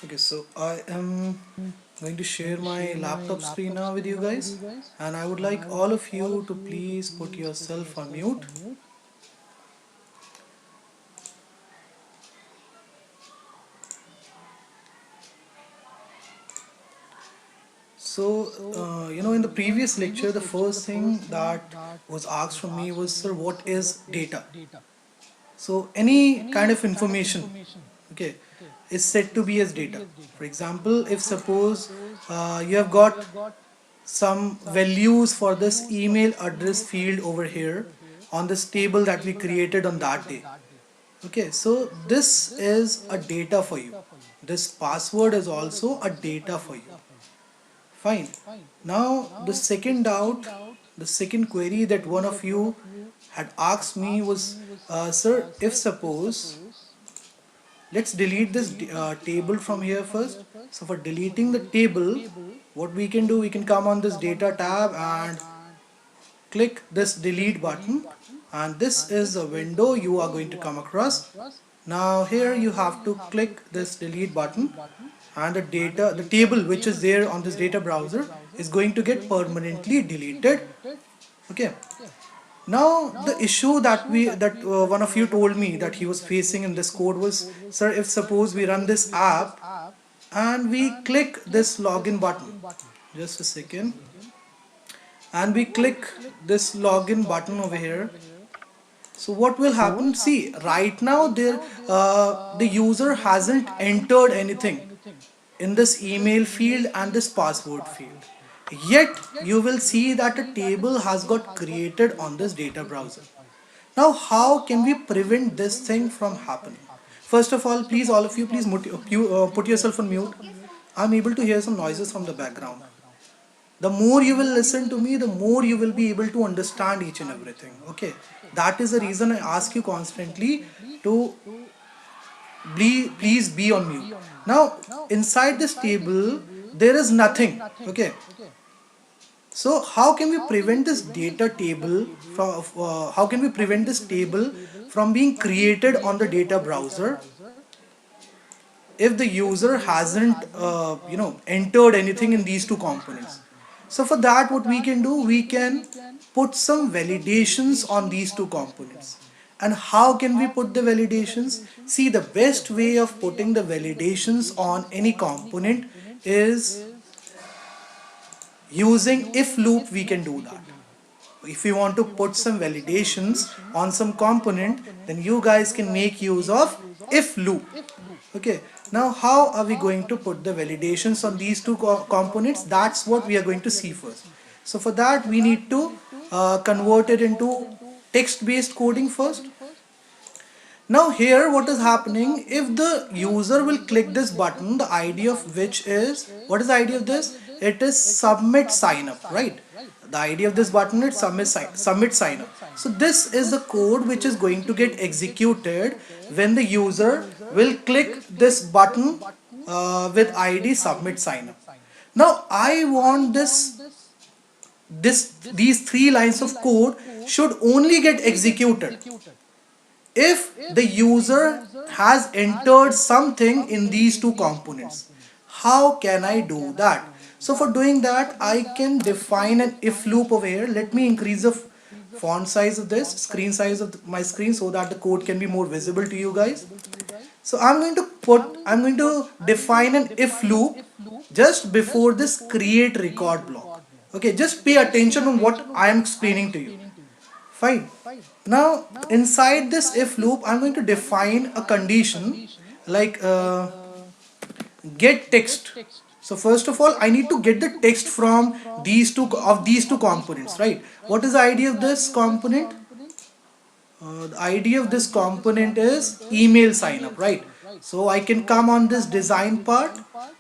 Okay, so I am going to share my laptop screen now with you guys, and I would like all of you to please put yourself on mute. So, in the previous lecture, the first thing that was asked from me was, sir, what is data? So, any kind of information, okay, is said to be as data. For example, if suppose you have got some values for this email address field over here on this table that we created on that day. Okay, so this is a data for you. This password is also a data for you. Fine. Now the second doubt, the second query that one of you had asked me was, sir, if suppose, let's delete this table from here first. So for deleting the table, what we can do, we can come on this data tab and click this delete button, and this is a window you are going to come across. Now here you have to click this delete button, and the table which is there on this data browser is going to get permanently deleted. Okay. Now the issue that one of you told me that he was facing in this code was, sir, if suppose we run this app and we click this login button, just a second, and we click this login button over here. So what will happen? See, right now the user hasn't entered anything in this email field and this password field. Yet you will see that a table has got created on this data browser. Now how can we prevent this thing from happening? First of all, please, all of you, please put yourself on mute. I'm able to hear some noises from the background. The more you will listen to me, the more you will be able to understand each and everything. Okay, that is the reason I ask you constantly to please be on mute. Now inside this table there is nothing. Okay, so how can we prevent this data table from how can we prevent this table from being created on the data browser if the user hasn't entered anything in these two components? So for that, what we can do, we can put some validations on these two components. And how can we put the validations? See, the best way of putting the validations on any component is using if loop. We can do that. If you want to put some validations on some component, then you guys can make use of if loop. Okay, now how are we going to put the validations on these two components? That's what we are going to see first. So for that, we need to convert it into text-based coding first. Now here what is happening, if the user will click this button, the ID of which is, what is the ID of this? It is submit sign up, right? The ID of this button is submit sign up. So this is the code which is going to get executed when the user will click this button with ID submit sign up. Now I want these three lines of code should only get executed if the user has entered something in these two components. How can I do that? So for doing that, I can define an if loop over here. Let me increase the font size of this, screen size of my screen, so that the code can be more visible to you guys. So I'm going to define an if loop just before this create record block. Okay, just pay attention on what I am explaining to you. Fine. Now inside this if loop, I'm going to define a condition like get text. So first of all, I need to get the text from these two components, right? What is the idea of this component? The idea of this component is email sign up, right? So I can come on this design part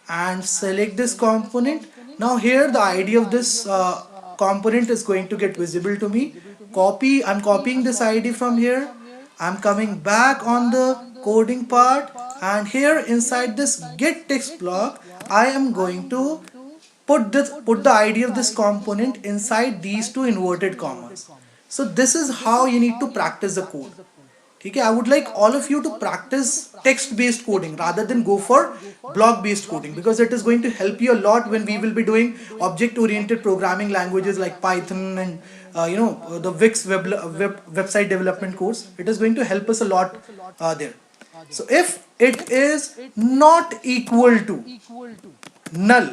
and select this component. Now here the idea of this component is going to get visible to me. I'm copying this ID from here. I'm coming back on the coding part, and here inside this get text block, I am going to put the ID of this component inside these two inverted commas. So this is how you need to practice the code. Okay, I would like all of you to practice text-based coding rather than go for block-based coding, because it is going to help you a lot when we will be doing object-oriented programming languages like Python and the Wix website development course. It is going to help us a lot there. So if it is not equal to null,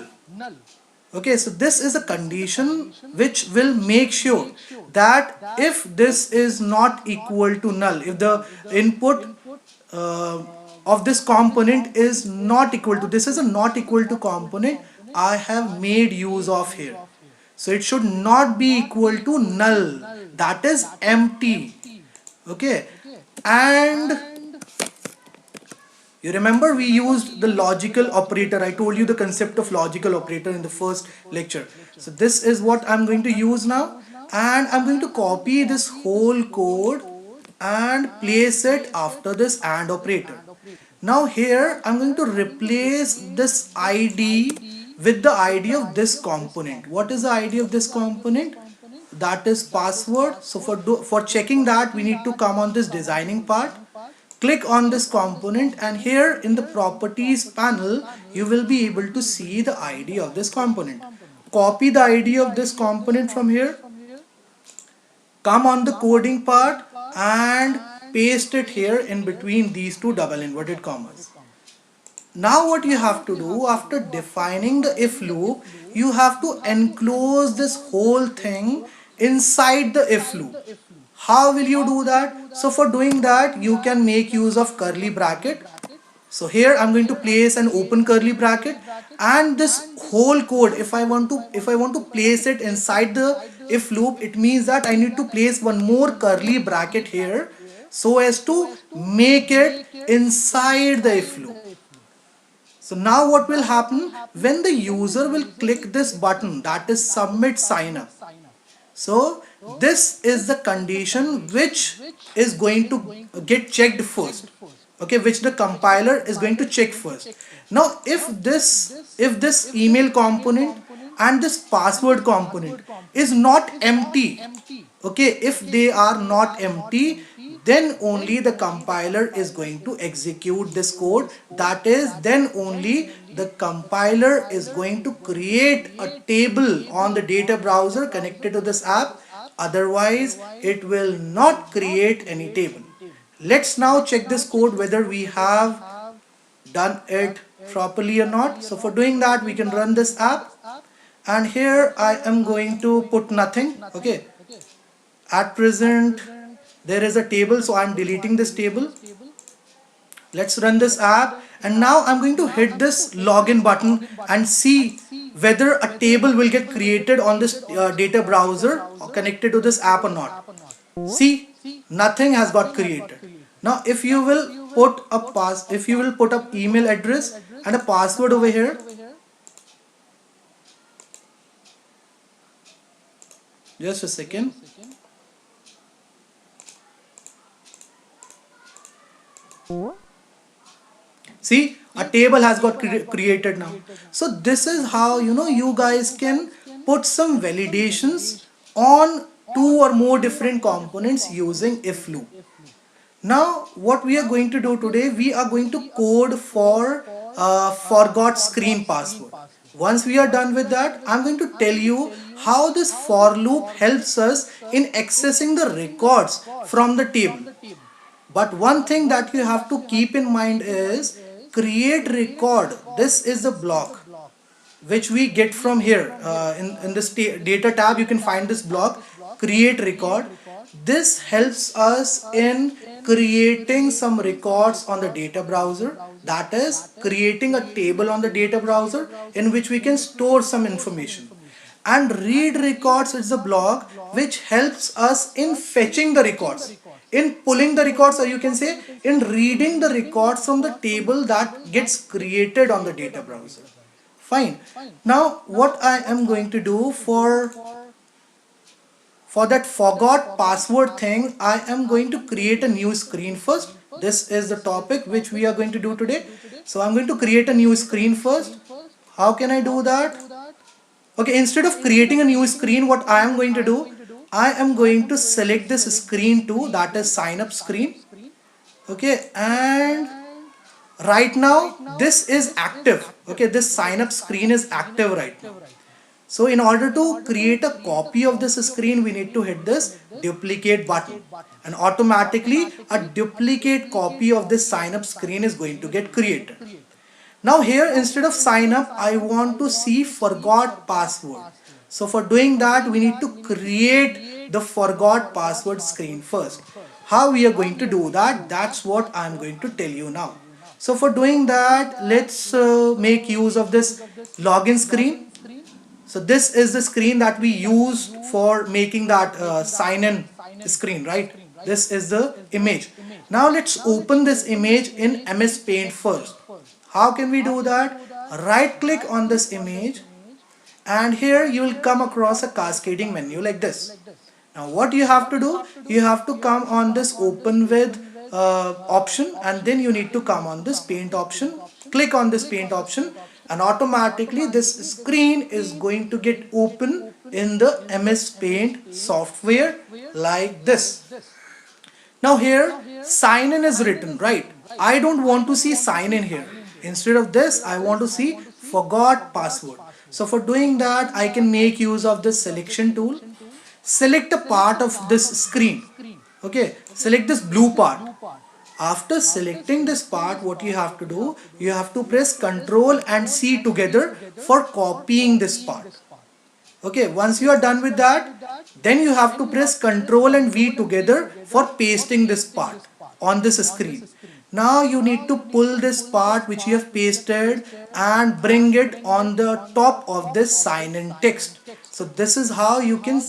okay, so this is a condition which will make sure that if this is not equal to null, if the input uh, of this component is not equal to, this is a not equal to component I have made use of here. So it should not be equal to null, that is empty. Okay, and you remember we used the logical operator. I told you the concept of logical operator in the first lecture. So this is what I'm going to use now, and I'm going to copy this whole code and place it after this AND operator. Now here I'm going to replace this ID with the ID of this component. What is the ID of this component? That is password. So for checking that, we need to come on this designing part, click on this component, and here in the properties panel you will be able to see the ID of this component. Copy the ID of this component from here, come on the coding part and paste it here in between these two double inverted commas. Now what you have to do, after defining the if loop, you have to enclose this whole thing inside the if loop. How will you do that? So for doing that, you can make use of curly bracket. So here I'm going to place an open curly bracket, and this whole code, if I want to place it inside the if loop, it means that I need to place one more curly bracket here so as to make it inside the if loop. So now what will happen when the user will click this button, that is submit sign up. So this is the condition which is going to get checked first, okay, which the compiler is going to check first. Now if this email component and this password component is not empty, okay, if they are not empty, then only the compiler is going to execute this code. That is, then only the compiler is going to create a table on the data browser connected to this app. Otherwise it will not create any table. Let's now check this code whether we have done it properly or not. So for doing that, we can run this app, and here I am going to put nothing. Okay, at present there is a table, so I'm deleting this table. Let's run this app, and now I'm going to hit this login button and see whether a table will get created on this data browser connected to this app or not. See, nothing has got created. Now if you will put a email address and a password over here, just a second. See, a table has got created now. So this is how you guys can put some validations on two or more different components using if loop. Now what we are going to do today, we are going to code for forgot screen password. Once we are done with that, I'm going to tell you how this for loop helps us in accessing the records from the table. But one thing that you have to keep in mind is create record. This is the block which we get from here. In this data tab, you can find this block, create record. This helps us in creating some records on the data browser. That is, creating a table on the data browser in which we can store some information. And read records is the block which helps us in fetching the records, in pulling the records, or you can say in reading the records from the table that gets created on the data browser. Fine. Now what I am going to do for that forgot password thing, I am going to create a new screen first. This is the topic which we are going to do today. So I'm going to create a new screen first. How can I do that? Okay, instead of creating a new screen, what I am going to do, I am going to select this screen 2, that is sign up screen. Okay, and right now this is active. Okay, this sign up screen is active right now. So in order to create a copy of this screen, we need to hit this duplicate button, and automatically a duplicate copy of this sign up screen is going to get created. Now here, instead of sign up, I want to see forgot password. So for doing that, we need to create the forgot password screen first. How we are going to do that? That's what I'm going to tell you now. So for doing that, let's make use of this login screen. So this is the screen that we used for making that sign in screen, right? This is the image. Now let's open this image in MS Paint first. How can we do that? Right click on this image, and here you will come across a cascading menu like this. Now what you have to do, you have to come on this open with option, and then you need to come on this paint option, click on this paint option, and automatically this screen is going to get open in the MS Paint software like this. Now here sign in is written, right? I don't want to see sign in here. Instead of this, I want to see forgot password. So for doing that, I can make use of this selection tool. Select a part of this screen. Okay, select this blue part. After selecting this part, what you have to do, you have to press Ctrl and C together for copying this part. Okay, once you are done with that, then you have to press Ctrl and V together for pasting this part on this screen. Now you need to pull this part which you have pasted and bring it on the top of this sign in text. So this is how you can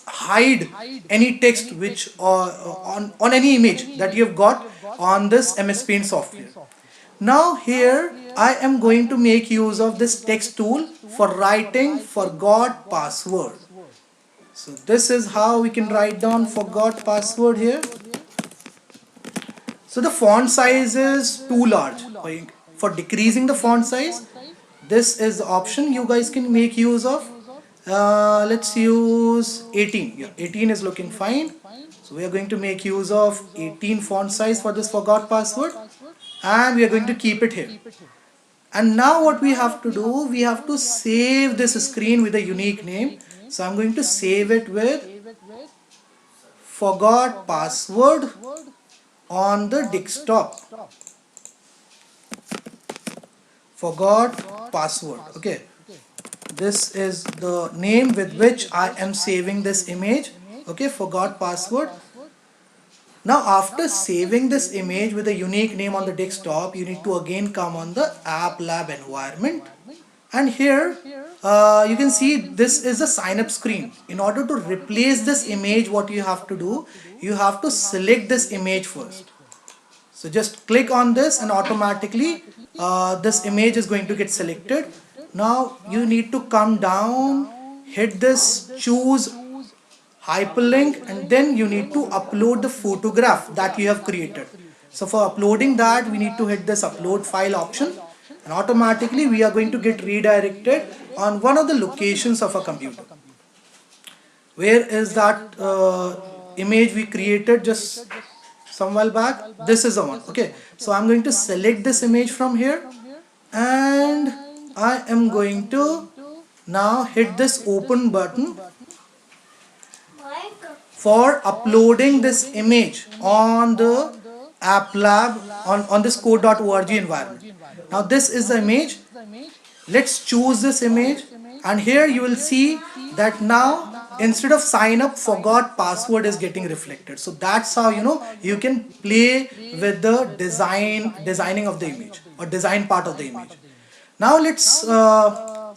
hide any text which on any image that you have got on this MS Paint software. Now here I am going to make use of this text tool for writing forgot password. So this is how we can write down forgot password here. So the font size is too large. For decreasing the font size, this is the option you guys can make use of. Let's use 18. Yeah, 18 is looking fine. So we are going to make use of 18 font size for this forgot password, and we are going to keep it here. And now what we have to do, we have to save this screen with a unique name. So I'm going to save it with forgot password on the desktop. Forgot password. Okay, this is the name with which I am saving this image. Okay, forgot password. Now after saving this image with a unique name on the desktop, you need to again come on the App Lab environment, and here you can see this is a sign up screen. In order to replace this image, what you have to do, you have to select this image first. So just click on this and automatically this image is going to get selected. Now you need to come down, hit this choose hyperlink, and then you need to upload the photograph that you have created. So for uploading that, we need to hit this upload file option, and automatically we are going to get redirected on one of the locations of a computer. Where is that image we created just some while back? This is the one. Okay, so I'm going to select this image from here, and I am going to now hit this open button for uploading this image on the App Lab on this code.org environment. Now this is the image. Let's choose this image, and here you will see that now instead of sign up, forgot password is getting reflected. So that's how you can play with the designing of the image or design part of the image. Now let's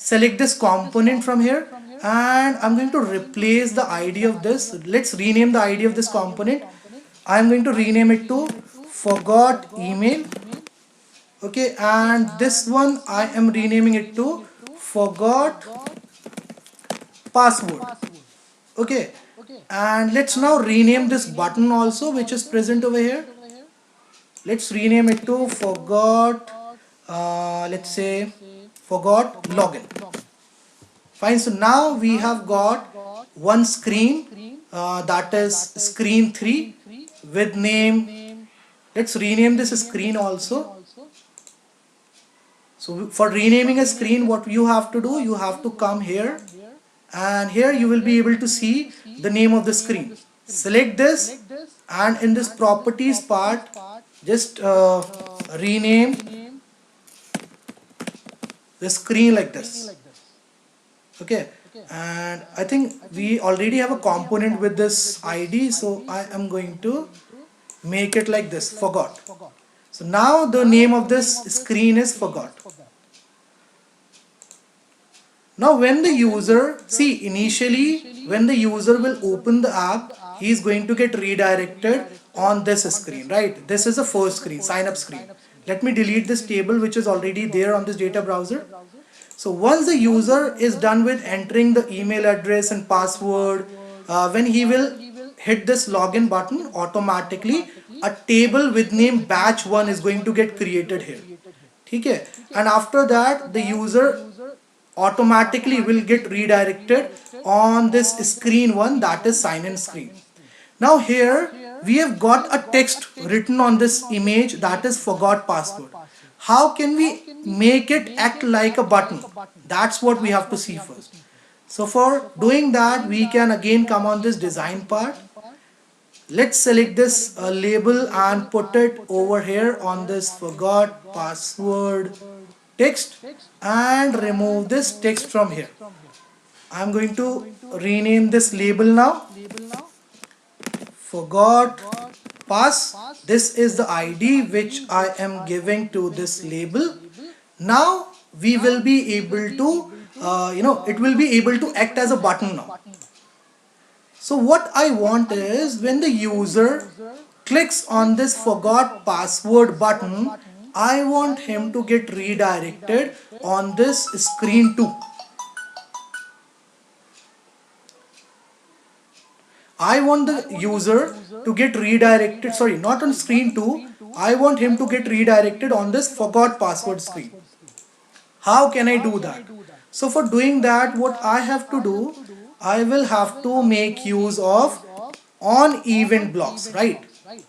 select this component from here, and I'm going to replace the ID of this. Let's rename the ID of this component. I'm going to rename it to forgot email. Okay, and this one I am renaming it to forgot password. Okay, and let's now rename this button also, which is present over here. Let's rename it to forgot, let's say forgot login. Fine, so now we have got one screen, that is screen 3 with name Let's rename this screen also. So for renaming a screen, what you have to do, you have to come here, and here you will be able to see the name of the screen. Select this, and in this properties part, just rename the screen like this. Okay, and I think we already have a component with this ID, so I am going to make it like this, forgot. So now the name of this screen is forgot. Now when the user, see, initially when the user will open the app, he is going to get redirected on this screen, right? This is the first screen, sign up screen. Let me delete this table which is already there on this data browser. So once the user is done with entering the email address and password, when he will hit this login button, automatically a table with name batch1 is going to get created here. Okay? And after that the user automatically will get redirected on this screen one, that is sign in screen. Now here we have got a text written on this image, that is forgot password. How can we make it act like a button? That's what we have to see first. So for doing that, we can again come on this design part. Let's select this label and put it over here on this forgot password text, and remove this text from here. I'm going to rename this label now, forgot pass. This is the ID which I am giving to this label. Now we will be able to it will be able to act as a button now. So what I want is, when the user clicks on this forgot password button, I want him to get redirected on this screen 2. I want the user to get redirected, sorry, not on screen 2, I want him to get redirected on this forgot password screen. How can I do that? So for doing that, what I have to do, I will have to make use of on event blocks, right?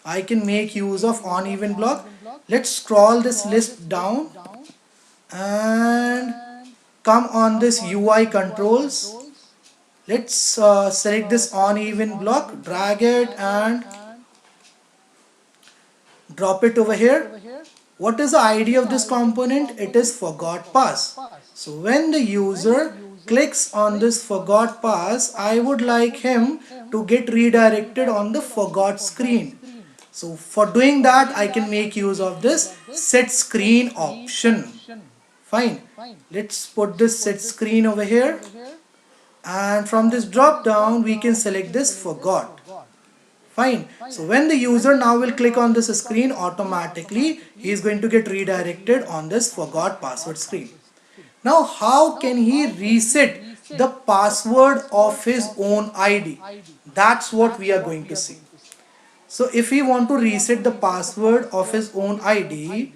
I can make use of on event block. Let's scroll this list down and come on this UI controls. Let's select this on event block, drag it and drop it over here. What is the ID of this component? It is forgot pass. So when the user clicks on this forgot pass, I would like him to get redirected on the forgot screen. So for doing that, I can make use of this set screen option. Fine. Let's put this set screen over here. And from this drop down, we can select this forgot. Fine. So when the user now will click on this screen, automatically he is going to get redirected on this forgot password screen. Now how can he reset the password of his own ID? That's what we are going to see. So if we want to reset the password of his own ID,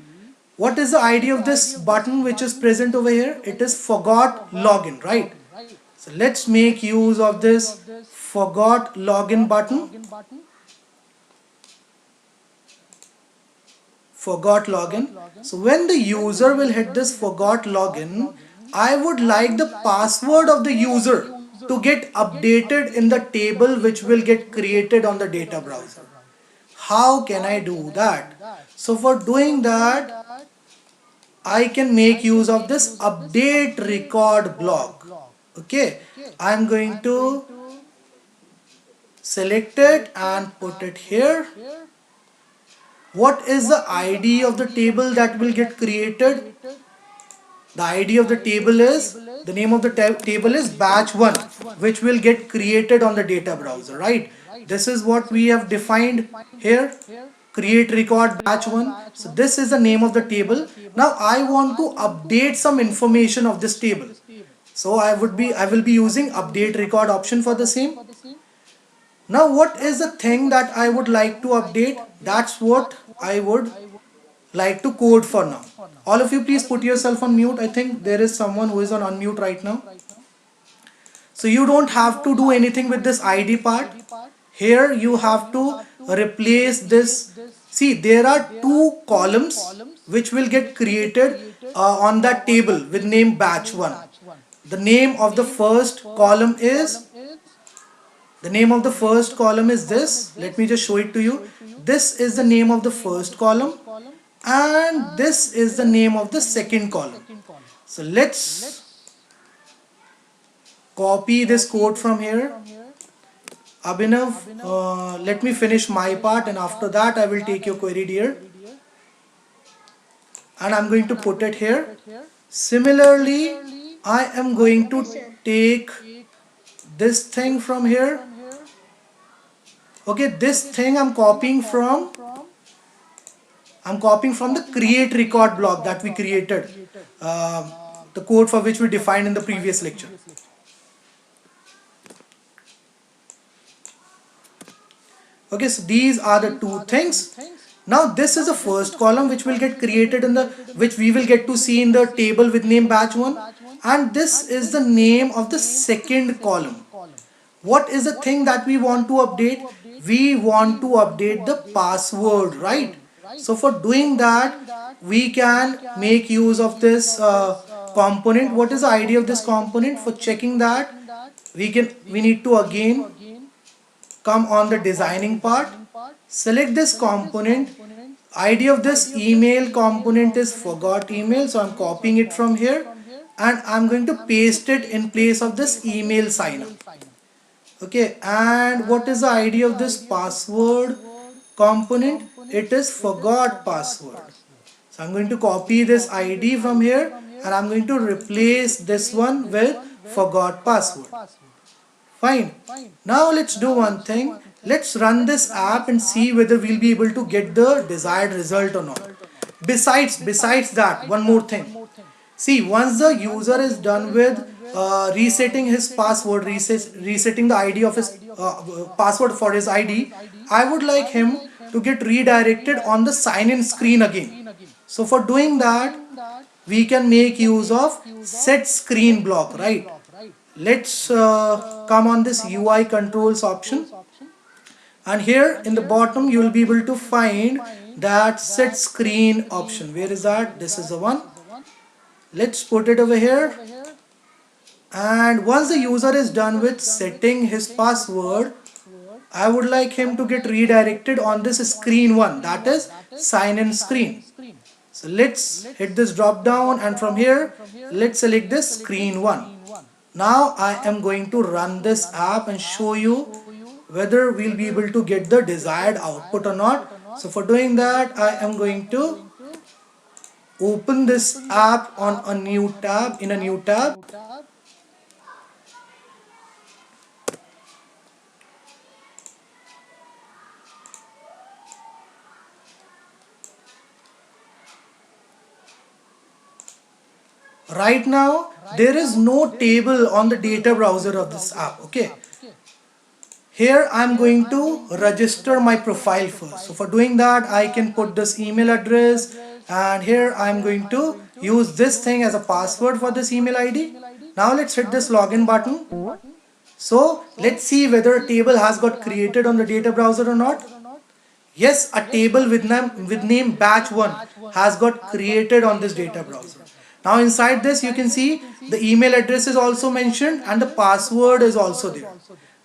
what is the ID of this button which is present over here? It is forgot login, right? So let's make use of this forgot login button. Forgot login. So when the user will hit this forgot login, I would like the password of the user to get updated in the table which will get created on the data browser. How can I do that? So for doing that, I can make use of this update record block. Okay, I'm going to select it and put it here. What is the ID of the table that will get created? The ID of the table is, the name of the table is batch1, which will get created on the data browser, right? This is what we have defined here, create record batch1. So this is the name of the table. Now I want to update some information of this table. So I will be using update record option for the same. Now what is the thing that I would like to update? That's what I would like to code for now. All of you please put yourself on mute. I think there is someone who is on unmute right now. So you don't have to do anything with this ID part. Here you have to replace this See, there are two columns which will get created on that table with name batch 1. The name of the first column is this. Let me just show it to you. This is the name of the first column and this is the name of the second column. So let's copy this code from here. Abhinav, let me finish my part and after that I will take your query here and I'm going to put it here. Similarly, I am going to take this thing from here. Okay, this thing I'm copying from the create record block that we created, the code for which we defined in the previous lecture. Okay, so these are the two things. Now this is the first column which will get created which we will get to see in the table with name batch 1, and this is the name of the second column. What is the thing that we want to update? We want to update the password, right? So for doing that, we can make use of this component. What is the idea of this component? For checking that, we need to again come on the designing part, select this component. Idea of this email component is forgot email, so I'm copying it from here and I'm going to paste it in place of this email signer. Okay, and what is the idea of this password component? It is forgot password. So I'm going to copy this ID from here and I'm going to replace this one with forgot password. Fine. Now let's do one thing. Let's run this app and see whether we'll be able to get the desired result or not. Besides that, one more thing. See, once the user is done with resetting his password, resetting the ID of his password for his ID, I would like him to get redirected on the sign-in screen again. So for doing that, we can make use of set screen block, right? Let's come on this UI controls option, and here in the bottom you will be able to find that set screen option. Where is that? This is the one. Let's put it over here, and once the user is done with setting his password, I would like him to get redirected on this screen 1, that is sign in screen. So let's hit this drop down and from here let's select this screen 1. Now I am going to run this app and show you whether we'll be able to get the desired output or not. So for doing that, I am going to open this app on a new tab, in a new tab. Right now, there is no table on the data browser of this app, okay? Here I'm going to register my profile first. So for doing that, I can put this email address, and here I'm going to use this thing as a password for this email ID. Now let's hit this login button. So let's see whether a table has got created on the data browser or not. Yes, a table with name batch 1 has got created on this data browser. Now inside this you can see the email address is also mentioned and the password is also there.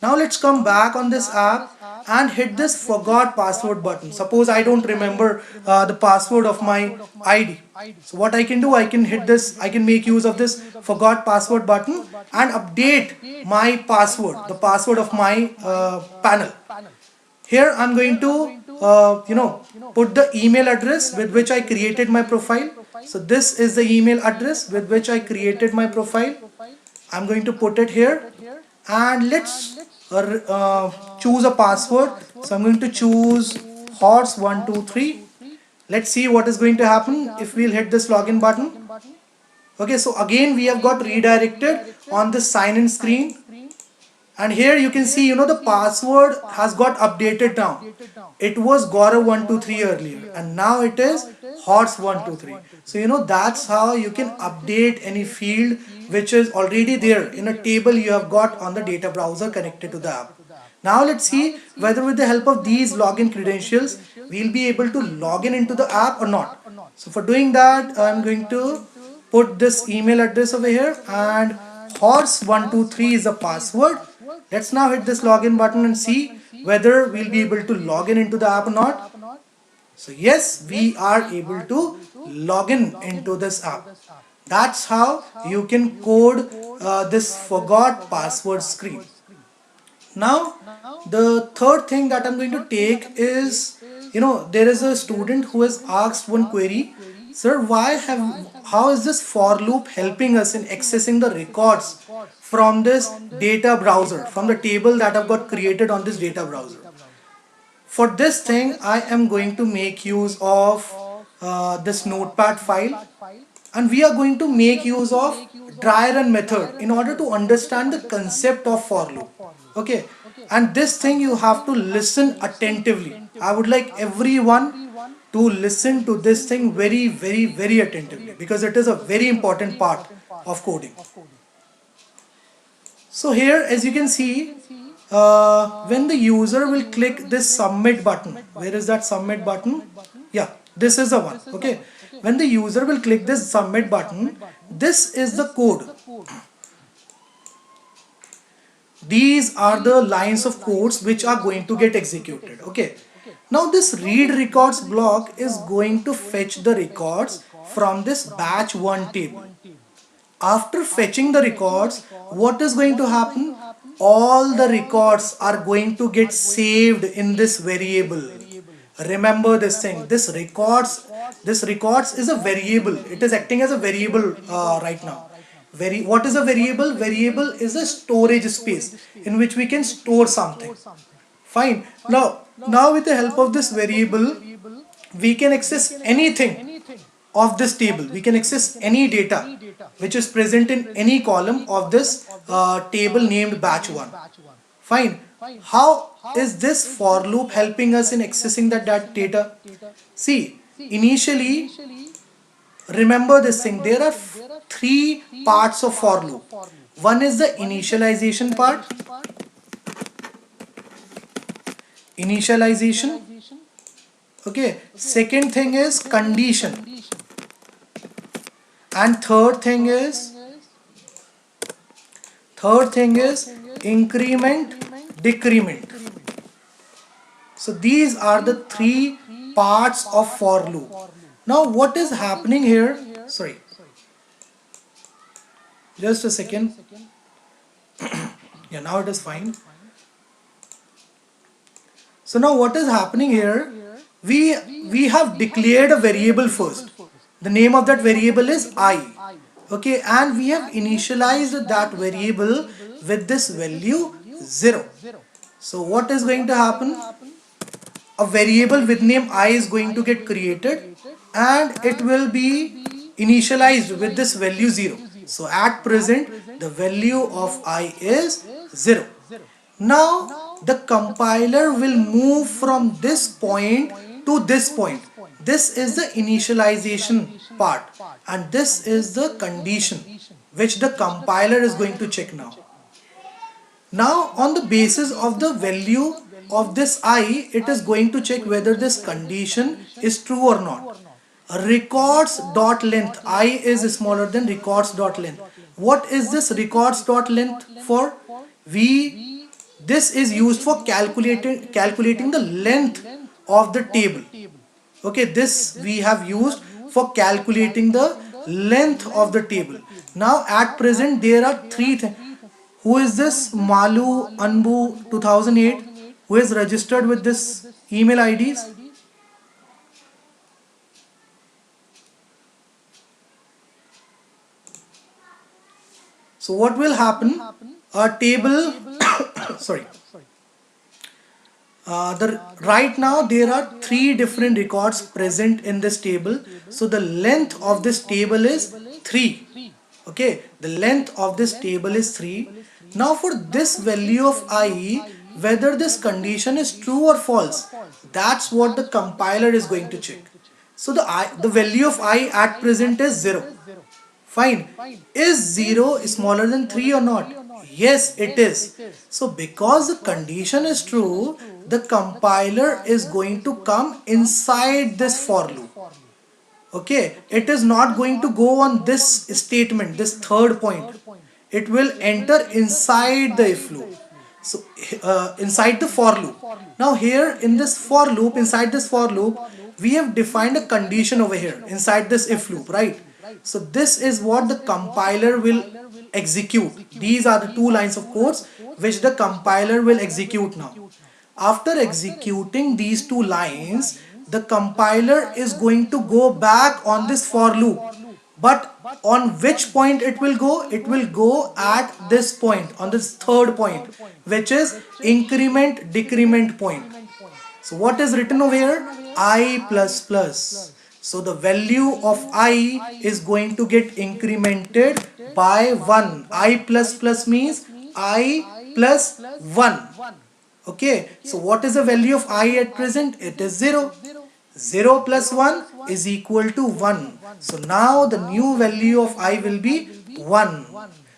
Now let's come back on this app and hit this forgot password button. Suppose I don't remember the password of my ID. So what I can do, I can hit this, I can make use of this forgot password button and update my password, the password of my panel. Here I'm going to put the email address with which I created my profile. So this is the email address with which I created my profile. I'm going to put it here and let's choose a password. So I'm going to choose horse123. Let's see what is going to happen if we'll hit this login button. Okay, so again we have got redirected on the sign in screen. And here you can see, the password has got updated now. It was Gaurav123 earlier and now it is Horse123. So, that's how you can update any field which is already there in a table you have got on the data browser connected to the app. Now let's see whether with the help of these login credentials we'll be able to log in into the app or not. So for doing that, I'm going to put this email address over here, and horse123 is the password. Let's now hit this login button and see whether we'll be able to log in into the app or not. So yes, we are able to log in into this app. That's how you can code this forgot password screen. Now, the third thing that I'm going to take is, there is a student who has asked one query, sir, how is this for loop helping us in accessing the records from this data browser, from the table that I've got created on this data browser? For this thing, I am going to make use of this notepad file, and we are going to make use of dry run method in order to understand the concept of for loop. Okay, and this thing you have to listen attentively. I would like everyone to listen to this thing very, very, very attentively, because it is a very important part of coding. So here, as you can see, when the user will click this submit button, where is that submit button? Yeah, this is the one. Okay, when the user will click this submit button, this is the code. These are the lines of codes which are going to get executed. Okay, now this read records block is going to fetch the records from this batch 1 table. After fetching the records, what is going to happen? All the records are going to get saved in this variable. Remember this thing, this records is a variable. It is acting as a variable right now. What is a variable? Variable is a storage space in which we can store something. Fine. Now with the help of this variable, we can access anything of this table. We can access any data which is present in any column of this table named batch 1. Fine. How is this for loop helping us in accessing that data? See, initially, remember this thing, there are three parts of for loop. One is the initialization part. Initialization. Okay. Second thing is condition. And third thing is increment, decrement. So these are the three parts of for loop. Now what is happening here? Sorry, just a second. Yeah, now it is fine. So now what is happening here? We have declared a variable first. The name of that variable is I. Okay, and we have initialized that variable with this value 0. So what is going to happen? A variable with name I is going to get created, and it will be initialized with this value 0. So at present the value of I is 0. Now the compiler will move from this point to this point. This is the initialization part, and this is the condition which the compiler is going to check now. Now on the basis of the value of this I, it is going to check whether this condition is true or not. Records.length, I is smaller than records.length. What is this records.length for? This is used for calculating the length of the table. Okay, this we have used for calculating the length of the table. Now at present there are three things. Who is this Malu Anbu 2008 who is registered with this email IDs? So what will happen? A table sorry, right now there are three different records present in this table. So the length of this table is 3. Okay, the length of this table is 3. Now for this value of I, whether this condition is true or false, that's what the compiler is going to check. So the value of I at present is 0. Fine. Is 0 smaller than 3 or not? Yes, it is. So because the condition is true, the compiler is going to come inside this for loop. Okay, it is not going to go on this statement, this third point. It will enter inside the if loop. So inside the for loop. Now here in this for loop, inside this for loop, we have defined a condition over here inside this if loop, right? So this is what the compiler will execute. These are the two lines of codes which the compiler will execute now. After executing these two lines, the compiler is going to go back on this for loop. But on which point it will go? It will go at this point, on this third point, which is increment decrement point. So what is written over here? I plus plus. So the value of I is going to get incremented by 1. I plus plus means I plus 1. Okay, so what is the value of I at present? It is 0. 0 plus 1 is equal to 1. So now the new value of I will be 1.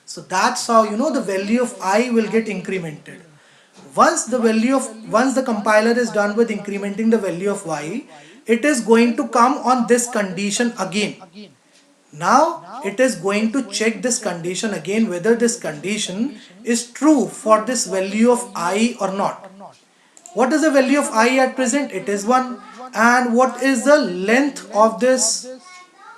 So that's how the value of I will get incremented. Once the compiler is done with incrementing the value of y, it is going to come on this condition again. Now it is going to check this condition again, whether this condition is true for this value of I or not. What is the value of I at present? It is 1. And what is the length of this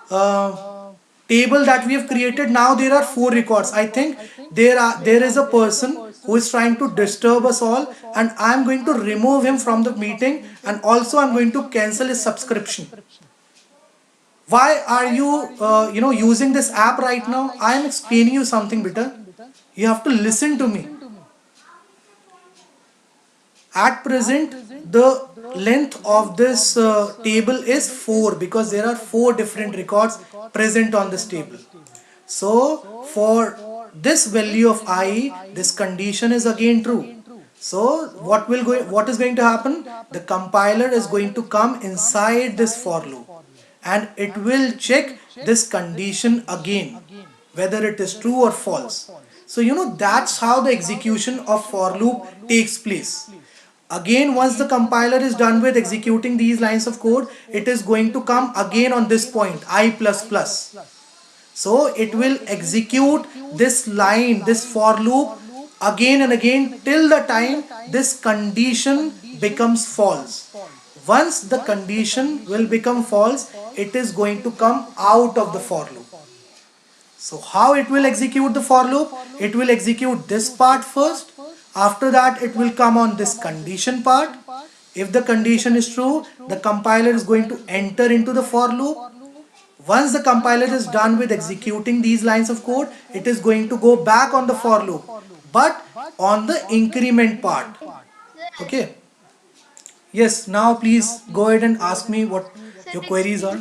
table that we have created? Now there are 4 records. I think there is a person who is trying to disturb us all, and I am going to remove him from the meeting, and also I am going to cancel his subscription. Why are you using this app right now? I am explaining you something, beta. You have to listen to me. At present, the length of this table is 4 because there are 4 different records present on this table. So for this value of I, this condition is again true. So what is going to happen? The compiler is going to come inside this for loop, and it will check this condition again, whether it is true or false. So that's how the execution of for loop takes place. Again, once the compiler is done with executing these lines of code, it is going to come again on this point, I plus plus. So it will execute this line, this for loop again and again till the time this condition becomes false. Once the condition will become false, it is going to come out of the for loop. So how it will execute the for loop? It will execute this part first. After that, it will come on this condition part. If the condition is true, the compiler is going to enter into the for loop. Once the compiler is done with executing these lines of code, it is going to go back on the for loop, but on the increment part. Okay. Yes, now please go ahead and ask me what your queries are.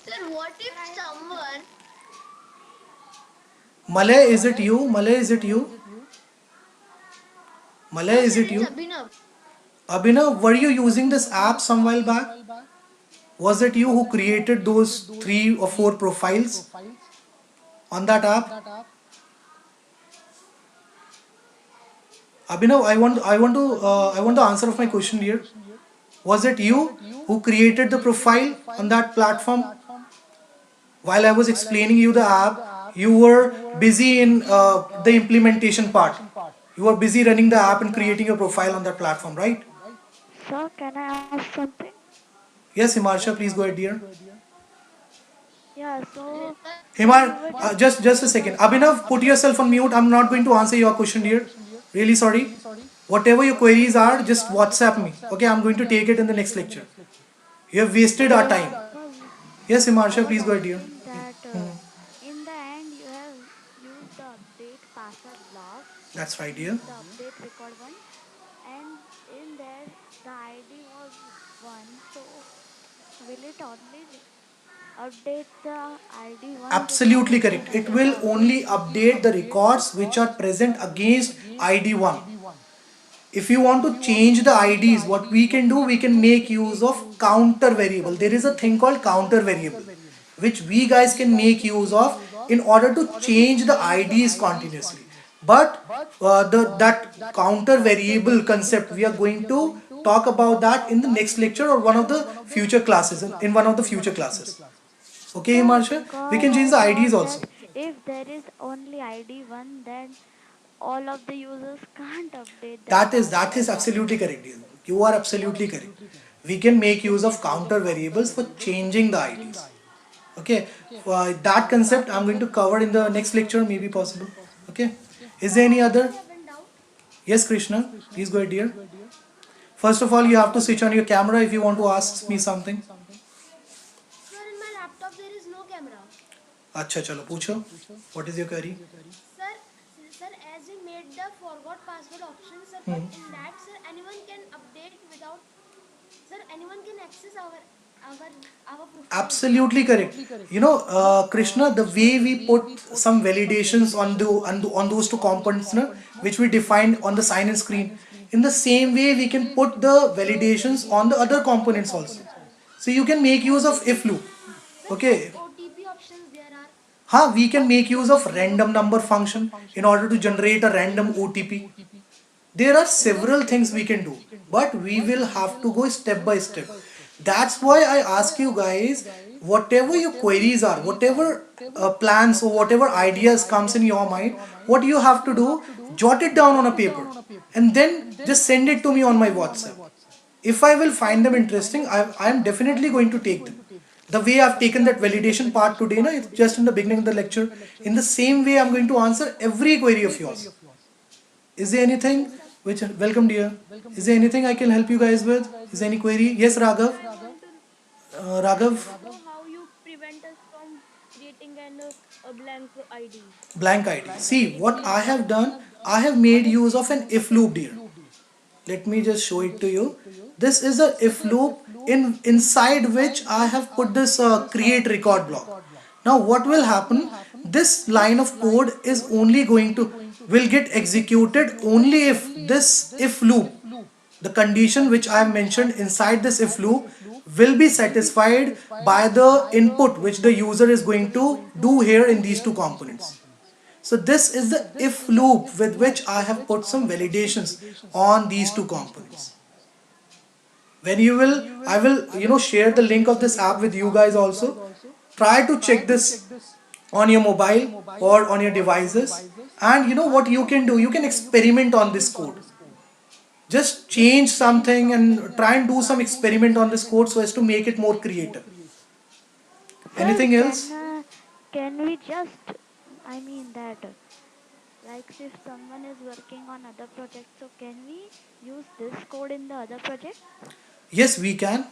Sir, what if someone... Malay, is it you? Malay, is it you? Malay, No, is sir, it it's you? Abhinav. Abhinav, were you using this app some while back? Was it you who created those 3 or 4 profiles on that app? Abhinav, I want to answer of my question here. Was it you who created the profile on that platform? While I was explaining you the app, you were busy in the implementation part. You were busy running the app and creating a profile on that platform, right? Sir, can I ask something? Yes, Himarsha, please go ahead, dear. Yeah, so Himar, you were just a second. Abhinav, put yourself on mute. I'm not going to answer your question, dear. Really sorry. Whatever your queries are, just WhatsApp me. Okay, I'm going to take it in the next lecture. You have wasted our time. no, Yes, I Himarsha, was please go ahead, dear. asking that in the end you have used the update password block That's right, dear. in the update record one, and in there the ID was 1. So will it only update the ID 1 Absolutely record correct. It in the will update? only update the records which are present against ID1. If you want to change the IDs, what we can do, we can make use of counter variable. There is a thing called counter variable, which we guys can make use of in order to change the IDs continuously. But that counter variable concept, we are going to talk about that in the next lecture or one of the future classes, in one of the future classes. Okay, Sir, Himanshu, we because can change I the IDs thought that also. if there is only ID one, then all of the users can't update their That is password. absolutely correct. You are absolutely correct. We can make use of counter variables for changing the IDs. Okay, that concept I'm going to cover in the next lecture, maybe possible. Okay, is Sir, there any I other? actually have a doubt. Yes, Krishna, please go ahead, dear. First of all, you have to switch on your camera if you want to ask me something. Sir, in my laptop there is no camera. अच्छा चलो पूछो. What is your query? Sir, sir, as we made the forgot password option, sir, but Hmm. in that, sir, anyone can update without, sir, anyone can access our our profile without. Absolutely correct. Krishna, the way we put some validations on those two components, na, which we defined on the sign-in screen, in the same way we can put the validations on the other components also. So you can make use of if loop. Sir, what Okay. OTP options there are? We can make use of random number function in order to generate a random OTP. There are several things we can do, but we will have to go step by step. That's why I ask you guys, whatever your queries are, whatever plans or whatever ideas comes in your mind, what you have to do, jot it down on a paper and then just send it to me on my WhatsApp. If I will find them interesting, I am definitely going to take them. The way I've taken that validation part today, na, it's just in the beginning of the lecture. In the same way, I'm going to answer every query of yours. Is there anything Yes, sir. which, welcome dear, is there anything I can help you guys with? Is there any query? Yes, Sir, Raghav. I want to Raghav, know how you prevent us from creating a blank ID. blank ID. See, what I have done, I have made use of an if loop, dear. Let me just show it to you. This is a if loop inside which I have put this create record block. Now what will happen? This line of code is only going to will get executed only if this if loop, the condition which I have mentioned inside this if loop, will be satisfied by the input which the user is going to do here in these two components. So this is the if loop with which I have put some validations on these two components. When you will, I will, share the link of this app with you guys also. Try to check this on your mobile or on your devices. And you know what you can do? You can experiment on this code. Just change something and try and do some experiment on this code so as to make it more creative. Sir, Anything else? can we just, I mean that, like if someone is working on other projects, so can we use this code in the other project? Yes, we can.